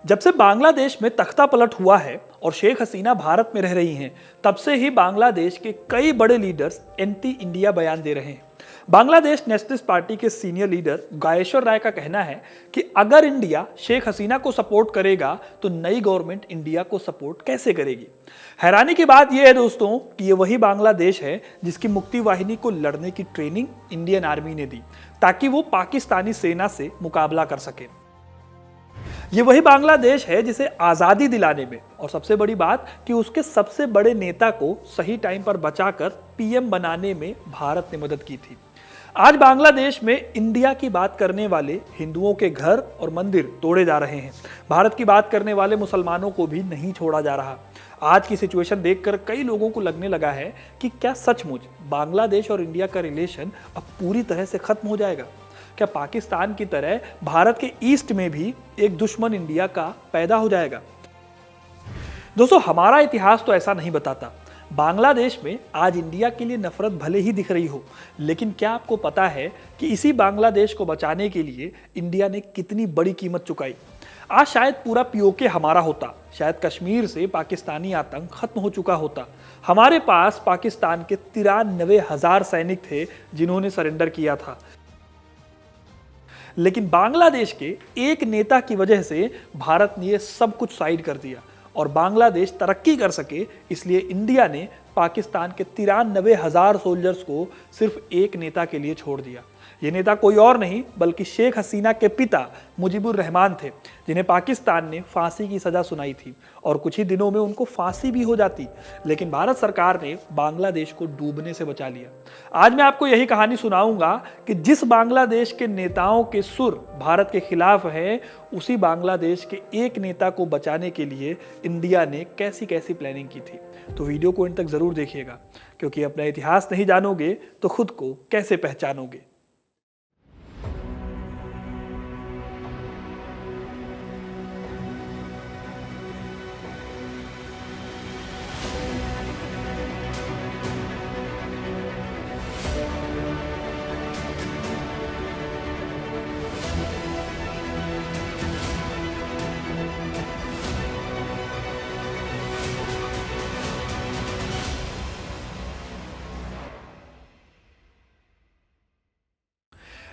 जब से बांग्लादेश में तख्ता पलट हुआ है और शेख हसीना भारत में रह रही हैं, तब से ही बांग्लादेश के कई बड़े लीडर्स एंटी इंडिया बयान दे रहे हैं। बांग्लादेश नेशनलिस्ट पार्टी के सीनियर लीडर गायेश्वर राय का कहना है कि अगर इंडिया शेख हसीना को सपोर्ट करेगा तो नई गवर्नमेंट इंडिया को सपोर्ट कैसे करेगी। हैरानी की बात यह है दोस्तों कि ये वही बांग्लादेश है जिसकी मुक्ति वाहिनी को लड़ने की ट्रेनिंग इंडियन आर्मी ने दी ताकि वो पाकिस्तानी सेना से मुकाबला कर सके। ये वही बांग्लादेश है जिसे आजादी दिलाने में और सबसे बड़ी बात कि उसके सबसे बड़े नेता को सही टाइम पर बचाकर पीएम बनाने में भारत ने मदद की थी। आज बांग्लादेश में इंडिया की बात करने वाले हिंदुओं के घर और मंदिर तोड़े जा रहे हैं। भारत की बात करने वाले मुसलमानों को भी नहीं छोड़ा जा रहा। आज की सिचुएशन देखकर कई लोगों को लगने लगा है कि क्या सचमुच बांग्लादेश और इंडिया का रिलेशन अब पूरी तरह से खत्म हो जाएगा। क्या पाकिस्तान की तरह भारत के ईस्ट में भी एक दुश्मन इंडिया का पैदा हो जाएगा। दोस्तों, हमारा इतिहास तो ऐसा नहीं बताता। बांग्लादेश में आज इंडिया के लिए नफरत भले ही दिख रही हो, लेकिन क्या आपको पता है कि इसी बांग्लादेश को बचाने के लिए इंडिया ने कितनी बड़ी कीमत चुकाई। आज शायद पूरा पीओके हमारा होता, शायद कश्मीर से पाकिस्तानी आतंक खत्म हो चुका होता। हमारे पास पाकिस्तान के 93,000 सैनिक थे जिन्होंने सरेंडर किया था, लेकिन बांग्लादेश के एक नेता की वजह से भारत ने यह सब कुछ साइड कर दिया और बांग्लादेश तरक्की कर सके, इसलिए इंडिया ने पाकिस्तान के 93,000 सोल्जर्स को सिर्फ एक नेता के लिए छोड़ दिया। ये नेता कोई और नहीं बल्कि शेख हसीना के पिता मुजीबुर रहमान थे, जिन्हें पाकिस्तान ने फांसी की सजा सुनाई थी और कुछ ही दिनों में उनको फांसी भी हो जाती, लेकिन भारत सरकार ने बांग्लादेश को डूबने से बचा लिया। आज मैं आपको यही कहानी सुनाऊंगा कि जिस बांग्लादेश के नेताओं के सुर भारत के खिलाफ हैं, उसी बांग्लादेश के एक नेता को बचाने के लिए इंडिया ने कैसी कैसी प्लानिंग की थी। तो वीडियो को अंत तक जरूर देखिएगा, क्योंकि अपना इतिहास नहीं जानोगे तो खुद को कैसे पहचानोगे।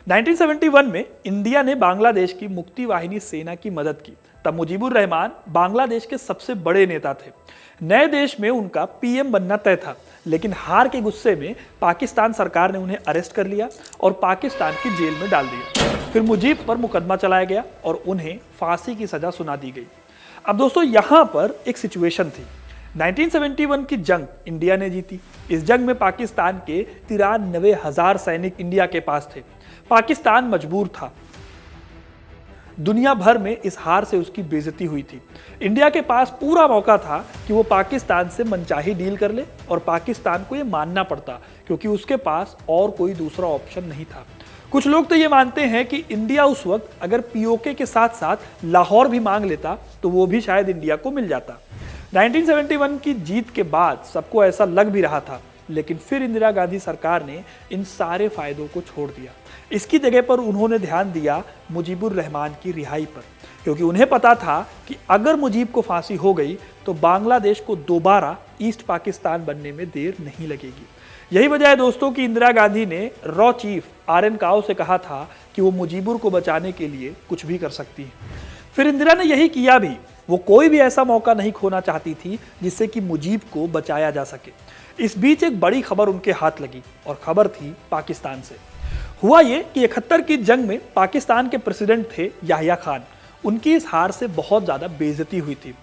नाइनटीन 1971 में इंडिया ने बांग्लादेश की मुक्ति वाहिनी सेना की मदद की। तब मुजीबुर रहमान बांग्लादेश के सबसे बड़े नेता थे। नए देश में उनका पीएम बनना तय था, लेकिन हार के गुस्से में पाकिस्तान सरकार ने उन्हें अरेस्ट कर लिया और पाकिस्तान की जेल में डाल दिया। फिर मुजीब पर मुकदमा चलाया गया और उन्हें फांसी की सजा सुना दी गई। अब दोस्तों, यहाँ पर एक सिचुएशन थी। 1971 की जंग इंडिया ने जीती। इस जंग में पाकिस्तान के 93,000 सैनिक इंडिया के पास थे। पाकिस्तान मजबूर था। दुनिया भर में इस हार से उसकी बेइज्जती हुई थी। इंडिया के पास पूरा मौका था कि वो पाकिस्तान से मनचाही डील कर ले और पाकिस्तान को ये मानना पड़ता, क्योंकि उसके पास और कोई दूसरा ऑप्शन नहीं था। कुछ लोग तो ये मानते हैं कि इंडिया उस वक्त अगर पीओके के साथ साथ लाहौर भी मांग लेता तो वो भी शायद इंडिया को मिल जाता। 1971 की जीत के बाद सबको ऐसा लग भी रहा था, लेकिन फिर इंदिरा गांधी सरकार ने इन सारे फायदों को छोड़ दिया। इसकी जगह पर उन्होंने ध्यान दिया मुजीबुर रहमान की रिहाई पर, क्योंकि उन्हें पता था कि अगर मुजीब को फांसी हो गई तो बांग्लादेश को दोबारा ईस्ट पाकिस्तान बनने में देर नहीं लगेगी। यही वजह है दोस्तों कि इंदिरा गांधी ने रॉ चीफ RN काओ से कहा था कि वो मुजीबुर को बचाने के लिए कुछ भी कर सकती है। फिर इंदिरा ने यही किया भी। वो कोई भी ऐसा मौका नहीं खोना चाहती थी जिससे कि मुजीब को बचाया जा सके। इस बीच एक बड़ी खबर उनके हाथ लगी और खबर थी पाकिस्तान से। हुआ ये कि 71 की जंग में पाकिस्तान के प्रेसिडेंट थे याह्या खान। उनकी इस हार से बहुत ज़्यादा बेइज्जती हुई थी।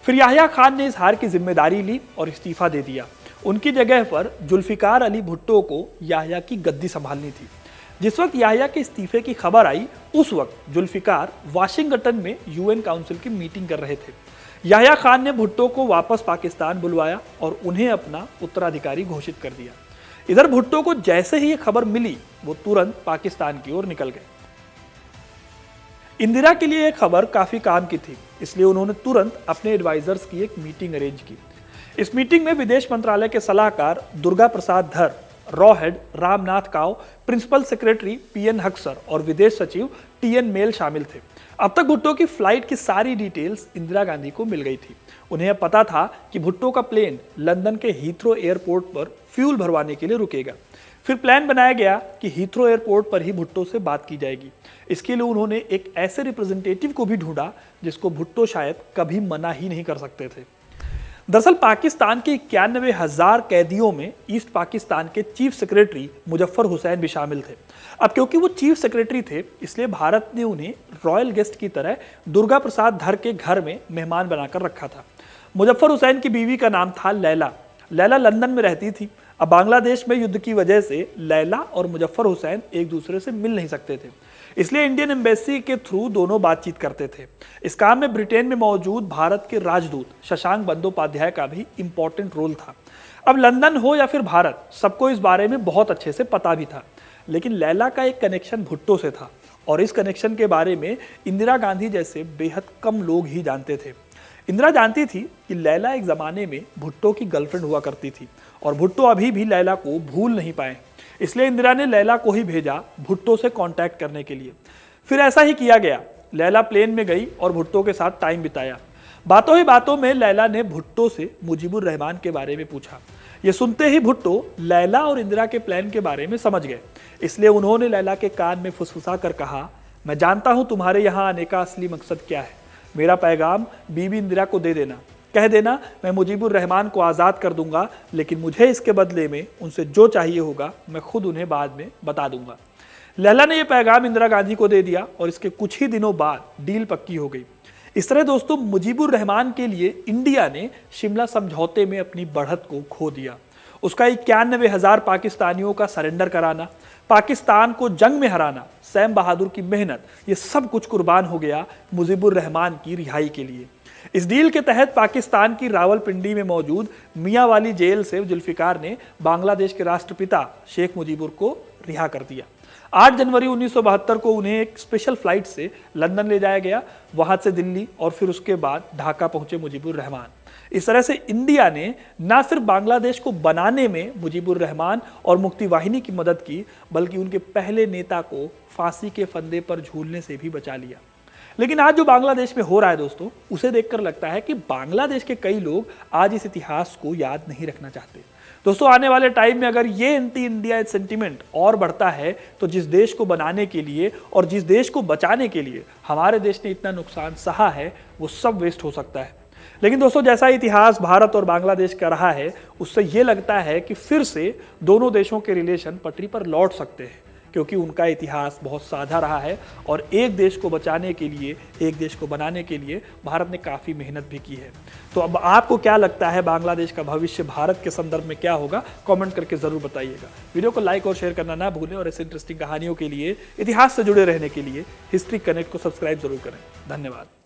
फिर याह्या खान ने इस हार की जिम्मेदारी ली और इस्तीफा दे दिया। उनकी जगह पर जुल्फिकार अली भुट्टो को याह्या की गद्दी संभालनी थी। जिस वक्त याह्या के इस्तीफे की खबर आई, उस वक्त जुल्फिकार वाशिंगटन में UN काउंसिल की मीटिंग कर रहे थे। याह्या खान ने भुट्टो को वापस पाकिस्तान बुलवाया और उन्हें अपना उत्तराधिकारी घोषित कर दिया। इधर भुट्टो को जैसे ही ये खबर मिली, वो तुरंत पाकिस्तान की ओर निकल गए। इंदिरा के लिए यह खबर काफी काम की थी, इसलिए उन्होंने तुरंत अपने एडवाइजर्स की एक मीटिंग अरेंज की। इस मीटिंग में विदेश मंत्रालय के सलाहकार दुर्गा प्रसाद धर रॉ हेड रामनाथ काव, प्रिंसिपल सेक्रेटरी पीएन हक्सर और विदेश सचिव टीएन मेल शामिल थे। अब तक भुट्टो की फ्लाइट की सारी डिटेल्स इंदिरा गांधी को मिल गई थी। उन्हें यह पता था कि भुट्टो का प्लेन लंदन के हीथ्रो एयरपोर्ट पर फ्यूल भरवाने के लिए रुकेगा। फिर प्लान बनाया गया कि हीथ्रो एयरपोर्ट पर ही भुट्टो से बात की जाएगी। इसके लिए उन्होंने एक ऐसे रिप्रेजेंटेटिव को भी ढूंढा जिसको भुट्टो शायद कभी मना ही नहीं कर सकते थे। दरअसल पाकिस्तान के 91,000 कैदियों में ईस्ट पाकिस्तान के चीफ सेक्रेटरी मुजफ्फर हुसैन भी शामिल थे। अब क्योंकि वो चीफ सेक्रेटरी थे, इसलिए भारत ने उन्हें रॉयल गेस्ट की तरह दुर्गा प्रसाद धर के घर में मेहमान बनाकर रखा था। मुजफ्फर हुसैन की बीवी का नाम था लैला। लैला लंदन में रहती थी। अब बांग्लादेश में युद्ध की वजह से लैला और मुजफ्फर हुसैन एक दूसरे से मिल नहीं सकते थे, इसलिए इंडियन एम्बेसी के थ्रू दोनों बातचीत करते थे। इस काम में ब्रिटेन में मौजूद भारत के राजदूत शशांक बंदोपाध्याय का भी इंपॉर्टेंट रोल था। अब लंदन हो या फिर भारत, सबको इस बारे में बहुत अच्छे से पता भी था। लेकिन लैला का एक कनेक्शन भुट्टो से था और इस कनेक्शन के बारे में इंदिरा गांधी जैसे बेहद कम लोग ही जानते थे। इंदिरा जानती थी कि लैला एक ज़माने में भुट्टो की गर्लफ्रेंड हुआ करती थी और भुट्टो अभी भी लैला को भूल नहीं पाए, इसलिए इंदिरा ने लैला को ही भेजा भुट्टो से कांटेक्ट करने के लिए। फिर ऐसा ही किया गया। लैला प्लेन में गई और भुट्टो के साथ टाइम बिताया। बातों ही बातों में लैला ने भुट्टो से मुजीबुर रहमान के बारे में पूछा। ये सुनते ही भुट्टो लैला और इंदिरा के प्लान के बारे में समझ गए, इसलिए उन्होंने लैला के कान में फुसफुसा कर कहा, मैं जानता हूं तुम्हारे यहाँ आने का असली मकसद क्या है। मेरा पैगाम बीबी इंदिरा को दे देना, कह देना मैं मुजीबुर रहमान को आज़ाद कर दूंगा, लेकिन मुझे इसके बदले में उनसे जो चाहिए होगा मैं खुद उन्हें बाद में बता दूंगा। लैला ने यह पैगाम इंदिरा गांधी को दे दिया और इसके कुछ ही दिनों बाद डील पक्की हो गई। इस तरह दोस्तों मुजीबुर रहमान के लिए इंडिया ने शिमला समझौते में अपनी बढ़त को खो दिया। उसका 91,000 पाकिस्तानियों का सरेंडर कराना, पाकिस्तान को जंग में हराना, सैम बहादुर की मेहनत, ये सब कुछ कुर्बान हो गया मुजीबुर रहमान की रिहाई के लिए। इस डील के तहत पाकिस्तान की रावलपिंडी में मौजूद मियांवाली जेल से जुल्फिकार ने बांग्लादेश के राष्ट्रपिता शेख मुजीबुर को रिहा कर दिया। 8 जनवरी 1972 को उन्हें एक स्पेशल फ्लाइट से लंदन ले जाया गया, वहां से दिल्ली और फिर उसके बाद ढाका पहुंचे मुजीबुर रहमान। इस तरह से इंडिया ने न सिर्फ बांग्लादेश को बनाने में मुजीबुर रहमान और मुक्ति वाहिनी की मदद की, बल्कि उनके पहले नेता को फांसी के फंदे पर झूलने से भी बचा लिया। लेकिन आज जो बांग्लादेश में हो रहा है दोस्तों, उसे देखकर लगता है कि बांग्लादेश के कई लोग आज इस इतिहास को याद नहीं रखना चाहते। दोस्तों आने वाले टाइम में अगर ये एंटी इंडिया सेंटिमेंट और बढ़ता है तो जिस देश को बनाने के लिए और जिस देश को बचाने के लिए हमारे देश ने इतना नुकसान सहा है, वो सब वेस्ट हो सकता है। लेकिन दोस्तों जैसा इतिहास भारत और बांग्लादेश का रहा है, उससे ये लगता है कि फिर से दोनों देशों के रिलेशन पटरी पर लौट सकते हैं, क्योंकि उनका इतिहास बहुत साझा रहा है और एक देश को बचाने के लिए, एक देश को बनाने के लिए भारत ने काफ़ी मेहनत भी की है। तो अब आपको क्या लगता है बांग्लादेश का भविष्य भारत के संदर्भ में क्या होगा, कमेंट करके ज़रूर बताइएगा। वीडियो को लाइक और शेयर करना ना भूलें और ऐसे इंटरेस्टिंग कहानियों के लिए, इतिहास से जुड़े रहने के लिए हिस्ट्री कनेक्ट को सब्सक्राइब जरूर करें। धन्यवाद।